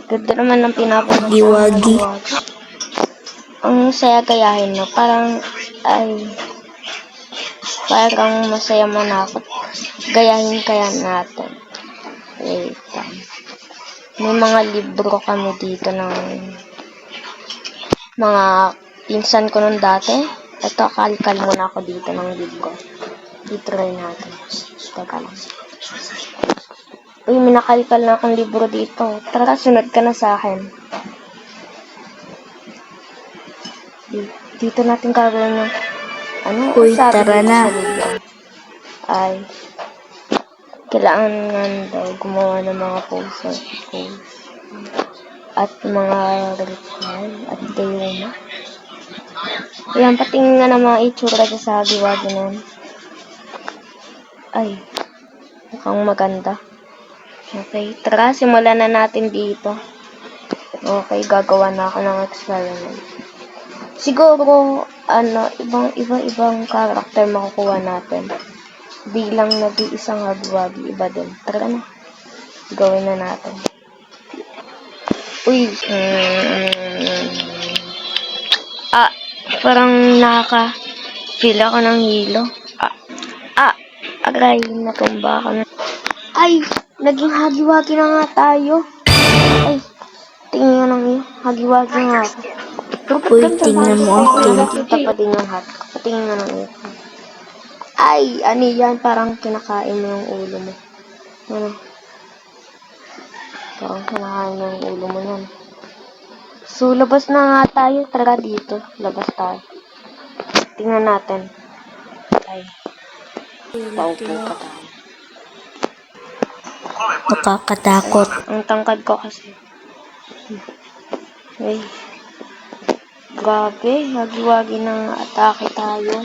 Ganda naman ng pinapanood. Wagi-wagi. Ang saya gayahin, no? Parang masaya manakot. Gayahin kaya natin. Wait. May mga libro kami dito ng mga pinsan ko nung dati. Ito, kalkal muna ako dito ng libro. I-try natin. Teka lang. Uy, may nakalkal na akong libro dito. Tara, sunod ka na sa akin. Dito natin gagawin ng Uy, sabi tara dito na. sa libro. Kailangan nga daw gumawa ng mga poses at mga ritual at gayuma. Ayan, patingin nga ng mga itsura dyan sa hagi-wagi na yan. Mukhang maganda. Okay, tara, simulan na natin dito. Okay, gagawa na ako ng experiment. Siguro, ibang character makukuha natin. Di lang nag-iisang hagi-wagi, iba din. Tara na, gawin na natin. Uy, parang nakaka-feel ako ng hilo. Aray, natumba ka na. Ay, naging hagi-wagi na nga tayo. Ay, tingin nga ng hagi-wagi nga ako. Uy, tingnan mo ako. Nakita pa din yung hat. Patingin nga ng iyo. Ay, ano yan? Parang kinakain mo yung ulo mo. Ano? Parang kinakain mo yung ulo mo yan. So, labas na nga tayo. Tara dito. Labas tayo. Tingnan natin. Ay. Paupo pa tayo. Nakakatakot. Ang tangkad ko kasi. Ay. Grabe. Hagi-wagi ng atake tayo.